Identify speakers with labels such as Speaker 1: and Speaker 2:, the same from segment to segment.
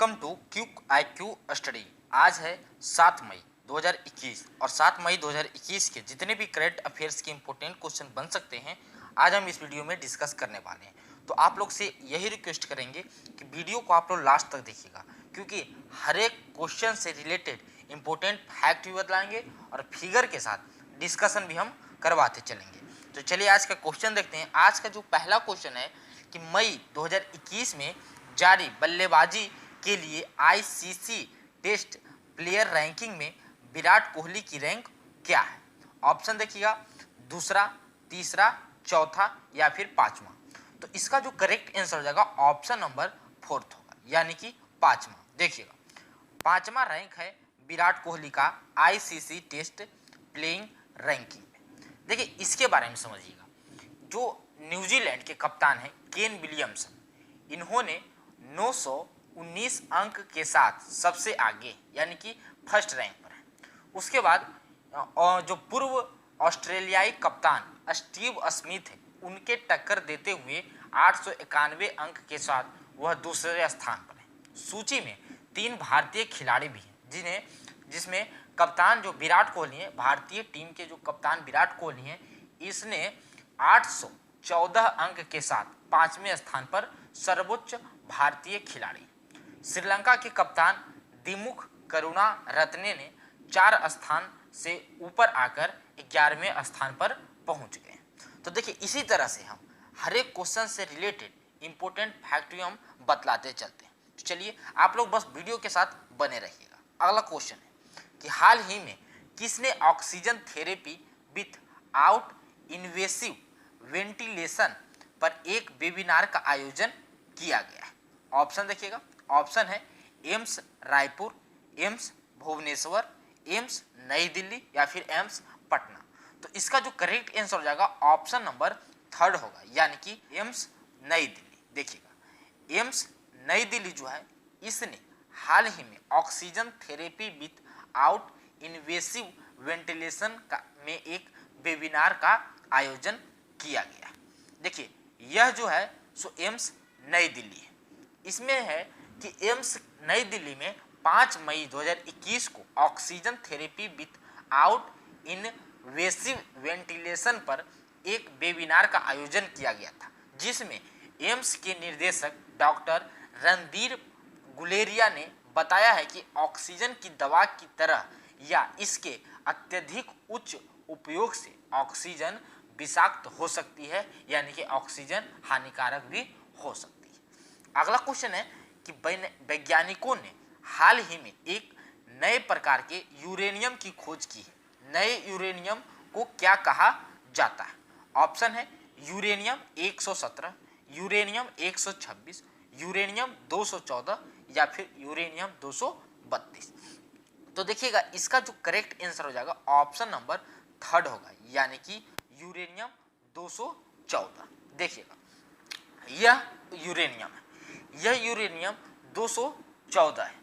Speaker 1: Welcome to quick IQ study. आज है 7 मई 2021 और 7 मई 2021 के जितने भी करंट अफेयर्स के इंपॉर्टेंट क्वेश्चन बन सकते हैं आज हम इस वीडियो में डिस्कस करने वाले हैं। तो आप लोग से यही रिक्वेस्ट करेंगे कि वीडियो को आप लोग लास्ट तक देखिएगा, क्योंकि हर एक क्वेश्चन से रिलेटेड इंपॉर्टेंट फैक्ट भी बतलाएंगे और फिगर के साथ डिस्कशन भी हम करवाते चलेंगे। तो चलिए आज का क्वेश्चन देखते हैं। आज का जो पहला क्वेश्चन है कि मई 2021 में जारी बल्लेबाजी के लिए ICC टेस्ट प्लेयर रैंकिंग में विराट कोहली की रैंक क्या है? ऑप्शन देखिएगा, दूसरा, तीसरा, चौथा या फिर पांचवा। तो इसका जो करेक्ट आंसर हो जाएगा ऑप्शन नंबर 4 होगा, यानी कि पांचवा। देखिएगा, पांचवा रैंक है विराट कोहली का ICC टेस्ट प्लेइंग रैंकिंग में। देखिए इसके बारे में समझिएगा। जो न्यूजीलैंड के कप्तान हैं केन विलियमसन, इन्होंने 919 अंक के साथ सबसे आगे यानी कि फर्स्ट रैंक पर है। उसके बाद जो पूर्व ऑस्ट्रेलियाई कप्तान स्टीव स्मिथ है, उनके टक्कर देते हुए 891 अंक के साथ वह दूसरे स्थान पर है। सूची में 3 भारतीय खिलाड़ी भी हैं जिसमें कप्तान जो विराट कोहली है, भारतीय टीम के जो कप्तान विराट कोहली हैं, इसने 814 अंक के साथ 5वें स्थान पर सर्वोच्च भारतीय खिलाड़ी। श्रीलंका के कप्तान दिमुथ करुणारत्ने ने 4 स्थान से ऊपर आकर 11वें स्थान पर पहुंच गए। तो देखिए इसी तरह से हम हर एक क्वेश्चन से रिलेटेड इंपॉर्टेंट फैक्ट हम बतलाते चलते हैं। तो चलिए आप लोग बस वीडियो के साथ बने रहिएगा। अगला क्वेश्चन है कि हाल ही में किसने oxygen therapy with out invasive ventilation पर एक वेबिनार का आयोजन किया गया है? ऑप्शन देखिएगा, ऑप्शन है एम्स रायपुर, एम्स भुवनेश्वर, एम्स नई दिल्ली या फिर एम्स पटना। तो इसका जो करेक्ट आंसर हो जाएगा ऑप्शन नंबर 3 होगा, यानी कि एम्स नई दिल्ली। देखिएगा, एम्स नई दिल्ली जो है, इसने हाल ही में oxygen therapy with out invasive ventilation में एक वेबिनार का आयोजन किया गया है। देखिए यह जो है सो एम्स नई दिल्ली है। इसमें है कि एम्स नई दिल्ली में 5 मई 2021 को oxygen therapy with out invasive ventilation पर एक वेबिनार का आयोजन किया गया था, जिसमें एम्स के निर्देशक डॉक्टर रणदीप गुलेरिया ने बताया है कि ऑक्सीजन की दवा की तरह या इसके अत्यधिक उच्च उपयोग से ऑक्सीजन विषाक्त हो सकती है, यानी कि ऑक्सीजन हानिकारक भी हो सकती है। अगला क्वेश्चन है कि वैज्ञानिकों ने हाल ही में एक नए प्रकार के यूरेनियम की खोज की है। नए यूरेनियम को क्या कहा जाता है? ऑप्शन है यूरेनियम 117, यूरेनियम 126, यूरेनियम 214 या फिर यूरेनियम 232। तो देखिएगा इसका जो करेक्ट आंसर हो जाएगा ऑप्शन नंबर 3 होगा, यानी कि यूरेनियम 214। देखिएगा यह यूरेनियम है, यह यूरेनियम 214 है।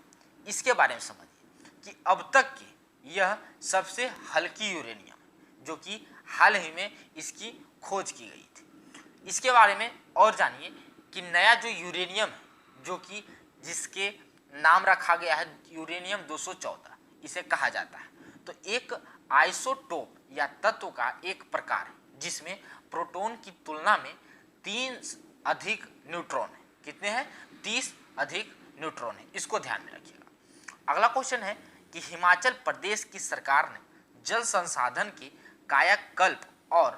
Speaker 1: इसके बारे में समझिए कि अब तक की यह सबसे हल्की यूरेनियम है, जो कि हाल ही में इसकी खोज की गई थी। इसके बारे में और जानिए कि नया जो यूरेनियम है, जो कि जिसके नाम रखा गया है यूरेनियम 214, इसे कहा जाता है तो एक आइसोटोप या तत्व का एक प्रकार है जिसमें प्रोटॉन की तुलना में 30 अधिक न्यूट्रॉन है। कितने हैं? 30 अधिक न्यूट्रॉन है। इसको ध्यान में रखिएगा। अगला क्वेश्चन है कि हिमाचल प्रदेश की सरकार ने जल संसाधन के कायाकल्प और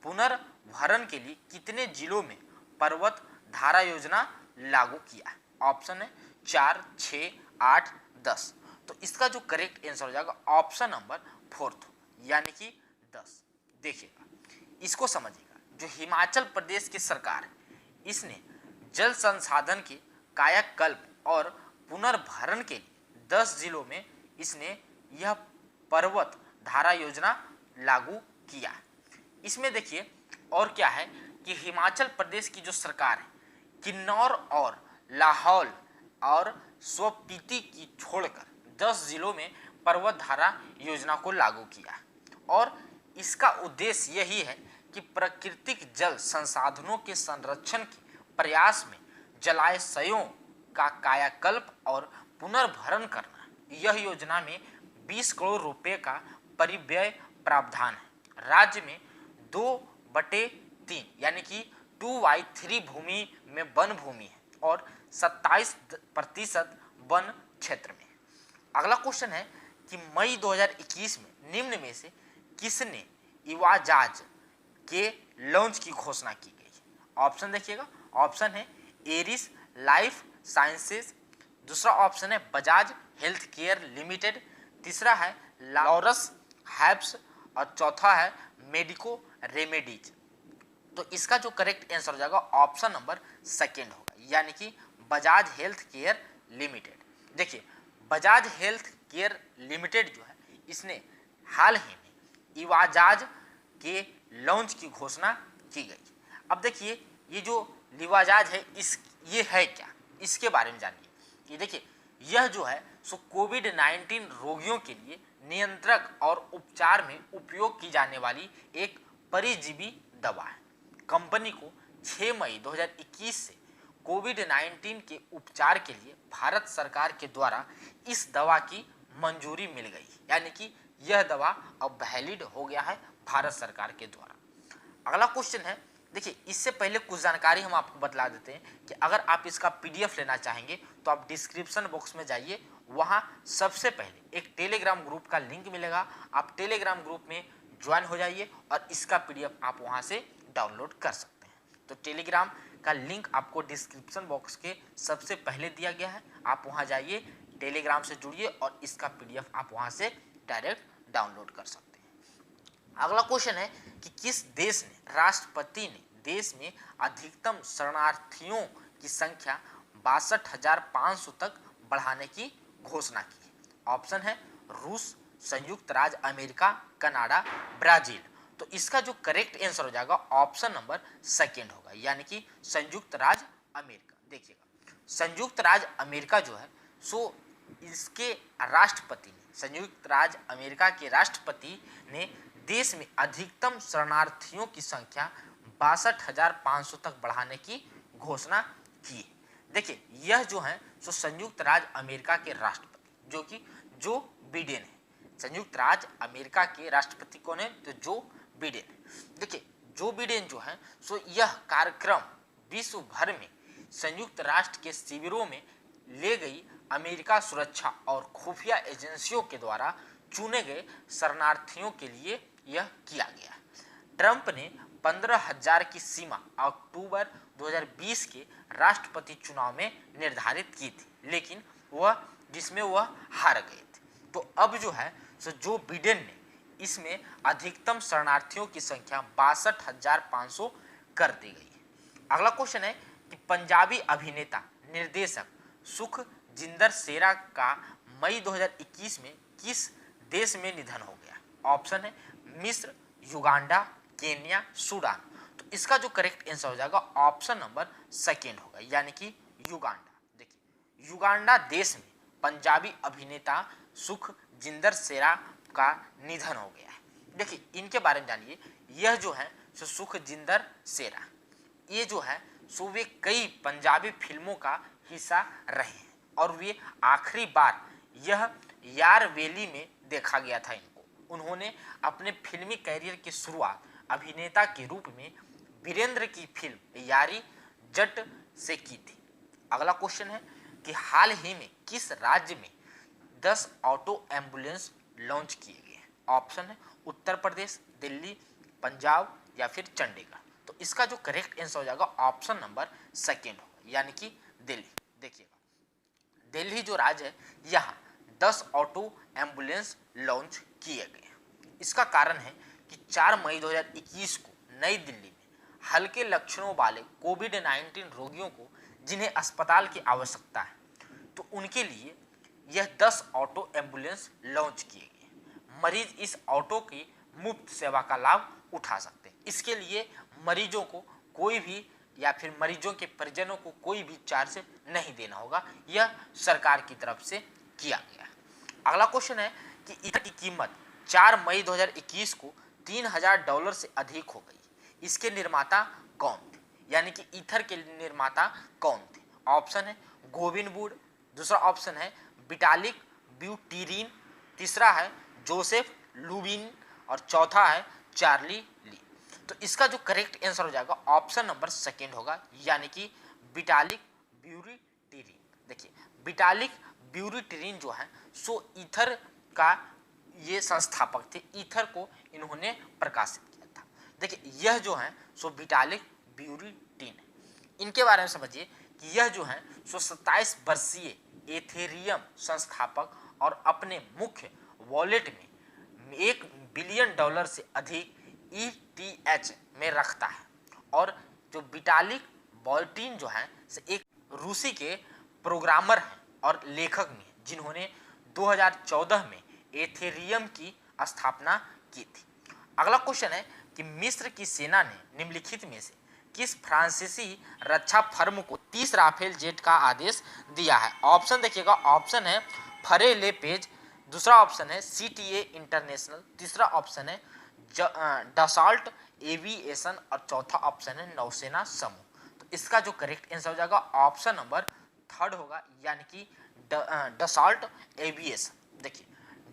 Speaker 1: पुनर्भरण के लिए कितने जिलों में पर्वत धारा योजना लागू किया है? ऑप्शन है 4, 6, 8, 10। तो इसका जो करेक्ट आंसर हो जाएगा ऑप्शन नंबर 4, यानी कि 10। देखिएगा इसको समझिएगा। जो हिमाचल प्रदेश की सरकार है, इसने जल संसाधन के कायाकल्प और पुनर्भरण के लिए 10 जिलों में इसने यह पर्वत धारा योजना लागू किया है। इसमें देखिए और क्या है कि हिमाचल प्रदेश की जो सरकार है, किन्नौर और लाहौल और स्पीति की छोड़कर 10 जिलों में पर्वत धारा योजना को लागू किया है। और इसका उद्देश्य यही है कि प्राकृतिक जल संसाधनों के संरक्षण के प्रयास में जलाशयों का कायाकल्प और पुनर्भरण करना। यह योजना में 20 करोड़ रुपए का परिव्यय प्रावधान है। राज्य में 2/3 यानी कि 2/3 भूमि में वन भूमि है और 27% वन क्षेत्र में। अगला क्वेश्चन है कि मई 2021 में निम्न में से किसने इवाजाज के लॉन्च की घोषणा की गई? ऑप्शन देखिएगा, ऑप्शन है एरिस लाइफ साइंसेज, दूसरा ऑप्शन है बजाज हेल्थ केयर लिमिटेड, तीसरा है लॉरस हैब्स और चौथा है मेडिको रेमेडीज। तो इसका जो करेक्ट आंसर हो जाएगा ऑप्शन नंबर सेकेंड होगा, यानी कि बजाज हेल्थ केयर लिमिटेड। देखिए बजाज हेल्थ केयर लिमिटेड जो है इसने हाल ही में इवाजाज के लॉन्च की घोषणा की गई। अब देखिए ये जो लिवाजाज है ये है क्या, इसके बारे में जानिए। ये देखिए यह जो है सो कोविड-19 रोगियों के लिए नियंत्रक और उपचार में उपयोग की जाने वाली एक परिजीवी दवा है। कंपनी को 6 मई 2021 से कोविड-19 के उपचार के लिए भारत सरकार के द्वारा इस दवा की मंजूरी मिल गई, यानी कि यह दवा अब वैलिड हो गया है भारत सरकार के द्वारा। अगला क्वेश्चन है, देखिए इससे पहले कुछ जानकारी हम आपको बतला देते हैं कि अगर आप इसका पीडीएफ लेना चाहेंगे तो आप डिस्क्रिप्शन बॉक्स में जाइए, वहां सबसे पहले एक टेलीग्राम ग्रुप का लिंक मिलेगा, आप टेलीग्राम ग्रुप में ज्वाइन हो जाइए और इसका पीडीएफ आप वहां से डाउनलोड कर सकते हैं। तो टेलीग्राम का लिंक आपको डिस्क्रिप्शन बॉक्स के सबसे पहले दिया गया है, आप वहां जाइए, टेलीग्राम से जुड़िए और इसका पीडीएफ आप वहां से डायरेक्ट डाउनलोड कर सकते हैं। अगला क्वेश्चन है कि किस देश ने राष्ट्रपति ने देश में अधिकतम शरणार्थियों की संख्या 62,500 तक बढ़ाने की घोषणा की है? ऑप्शन है रूस, संयुक्त राज्य अमेरिका, कनाडा, ब्राजील। तो इसका जो करेक्ट आंसर हो जाएगा ऑप्शन नंबर सेकेंड होगा, यानी कि संयुक्त राज्य अमेरिका। देखिएगा संयुक्त राज्य अमेरिका जो है सो इसके राष्ट्रपति ने, संयुक्त राज्य अमेरिका के राष्ट्रपति ने देश में अधिकतम शरणार्थियों की संख्या 62,500 तक बढ़ाने की घोषणा की है। देखिए यह जो है सो संयुक्त राज्य अमेरिका के राष्ट्रपति जो कि जो बिडेन है, संयुक्त राज्य अमेरिका के राष्ट्रपति कौन है? तो जो बिडेन है। देखिए जो बिडेन जो है सो यह कार्यक्रम विश्व भर में संयुक्त राष्ट्र के शिविरों में ले गई अमेरिका सुरक्षा और खुफिया एजेंसियों के द्वारा चुने गए शरणार्थियों के लिए यह किया गया। ट्रंप ने 15,000 की सीमा अक्टूबर 2020 के राष्ट्रपति चुनाव में निर्धारित की थी, लेकिन जिसमें वह हार गए थे। तो अब जो है सो जो बिडेन ने इसमें अधिकतम शरणार्थियों की संख्या 62,500 कर दी गई है। अगला क्वेश्चन है कि पंजाबी अभिनेता निर्देशक सुखजिंदर शेरा का मई 2021 में किस देश में निधन हो गया? ऑप्शन है मिस्र, युगांडा, केन्या, सूडान। तो इसका जो करेक्ट आंसर हो जाएगा ऑप्शन नंबर सेकेंड होगा, यानी कि युगांडा। देखिए युगांडा देश में पंजाबी अभिनेता सुखजिंदर शेरा का निधन हो गया है। देखिए इनके बारे में जानिए। यह जो है सो सुखजिंदर शेरा, ये जो है सो वे कई पंजाबी फिल्मों का हिस्सा रहे हैं और वे आखिरी बार यह यार वैली में देखा गया था इनको। उन्होंने अपने फिल्मी कैरियर की शुरुआत अभिनेता के रूप में वीरेंद्र की फिल्म यारी जट से की थी। अगला क्वेश्चन है कि हाल ही में किस राज्य में 10 ऑटो एम्बुलेंस लॉन्च किए गए हैं? ऑप्शन है उत्तर प्रदेश, दिल्ली, पंजाब या फिर चंडीगढ़। तो इसका जो करेक्ट आंसर हो जाएगा ऑप्शन नंबर सेकेंड होगा, यानी कि दिल्ली। देखिएगा दिल्ली जो राज्य है यहाँ 10 ऑटो एम्बुलेंस लॉन्च किए गए हैं। इसका कारण है कि 4 मई 2021 को नई दिल्ली में हल्के लक्षणों वाले कोविड-19 रोगियों को जिन्हें अस्पताल की आवश्यकता है तो उनके लिए यह 10 ऑटो एम्बुलेंस लॉन्च किए गए। मरीज इस ऑटो की मुफ्त सेवा का लाभ उठा सकते हैं। इसके लिए मरीजों को कोई भी या फिर मरीजों के परिजनों को कोई भी चार्ज नहीं देना होगा, यह सरकार की तरफ से किया गया है। अगला क्वेश्चन है कि ईथर की कीमत 4 मई 2021 को $3,000 से अधिक हो गई। इसके निर्माता कौन थे? यानी कि ईथर के निर्माता कौन थे? ऑप्शन है गोविंद वुड, दूसरा ऑप्शन है विटालिक ब्यूटीरिन, तीसरा है जोसेफ लुबिन और चौथा है चार्ली ली। तो इसका जो करेक्ट आंसर हो जाएगा ऑप्शन नंबर सेकेंड होगा, यानी कि विटालिक ब्यूटीरिन। देखिए विटालिक ब्यूटीरिन जो है सो ईथर का ये संस्थापक थे, ईथर को इन्होंने प्रकाशित किया था। देखिए यह जो है सो विटालिक ब्यूटीरिन है। इनके बारे में समझिए कि यह जो है सो 27 वर्षीय एथेरियम संस्थापक और अपने मुख्य वॉलेट में $1 बिलियन से अधिक ETH में रखता है। और जो विटालिक ब्यूटीरिन जो है एक रूसी के प्रोग्रामर हैं और लेखक भी हैं, जिन्होंने 2014 में एथेरियम की स्थापना की थी। अगला क्वेश्चन है कि मिस्र की सेना ने निम्नलिखित में से किस फ्रांसीसी रक्षा फर्म को 30 राफेल जेट का आदेश दिया है? ऑप्शन देखिएगा, ऑप्शन है फरे ले पेज, दूसरा ऑप्शन है CTA इंटरनेशनल, तीसरा ऑप्शन है डसॉल्ट एविएशन और चौथा ऑप्शन है नौसेना समूह। तो इसका जो करेक्ट आंसर हो जाएगा ऑप्शन नंबर थर्ड होगा, यानी कि डसॉल्ट एविएशन। देखिए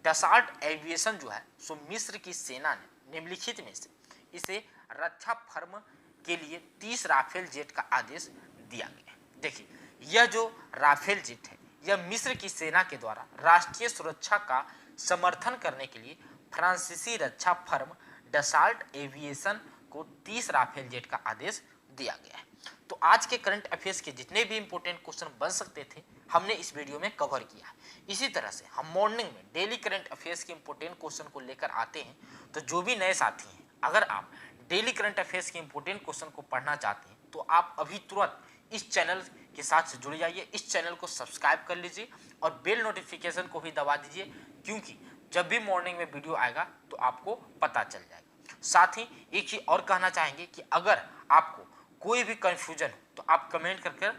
Speaker 1: डसॉल्ट एविएशन जो है सो मिस्र की सेना ने निम्नलिखित में से इसे रक्षा फर्म के लिए 30 राफेल जेट का आदेश दिया गया। देखिए यह जो राफेल जेट है यह मिस्र की सेना के द्वारा राष्ट्रीय सुरक्षा का समर्थन करने के लिए फ्रांसीसी रक्षा फर्म डसॉल्ट एविएशन को 30 राफेल जेट का आदेश दिया गया है। तो आज के करंट अफेयर्स के जितने भी इंपॉर्टेंट क्वेश्चन बन सकते थे हमने इस वीडियो में कवर किया है। इसी तरह से हम मॉर्निंग में डेली करंट अफेयर्स के इंपॉर्टेंट क्वेश्चन को लेकर आते हैं। तो जो भी नए साथी हैं, अगर आप डेली करंट अफेयर्स के इंपॉर्टेंट क्वेश्चन को पढ़ना चाहते हैं तो आप अभी तुरंत इस चैनल के साथ से जुड़ जाइए, इस चैनल को सब्सक्राइब कर लीजिए और बेल नोटिफिकेशन को भी दबा दीजिए, क्योंकि जब भी मॉर्निंग में वीडियो आएगा तो आपको पता चल जाएगा। साथ ही एक चीज और कहना चाहेंगे कि अगर आपको कोई भी कंफ्यूजन हो तो आप कमेंट करके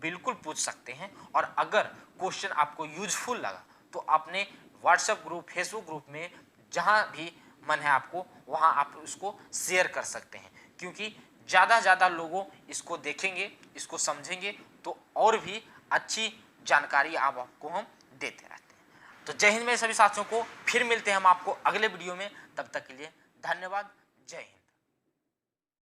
Speaker 1: बिल्कुल पूछ सकते हैं, और अगर क्वेश्चन आपको यूजफुल लगा तो अपने व्हाट्सएप ग्रुप, फेसबुक ग्रुप में जहां भी मन है आपको वहां आप उसको शेयर कर सकते हैं, क्योंकि ज़्यादा से ज़्यादा लोगों इसको देखेंगे, इसको समझेंगे तो और भी अच्छी जानकारी आपको हम देते रहते हैं। तो जय हिंद मेरे सभी साथियों को, फिर मिलते हैं हम आपको अगले वीडियो में, तब तक के लिए धन्यवाद, जय हिंद।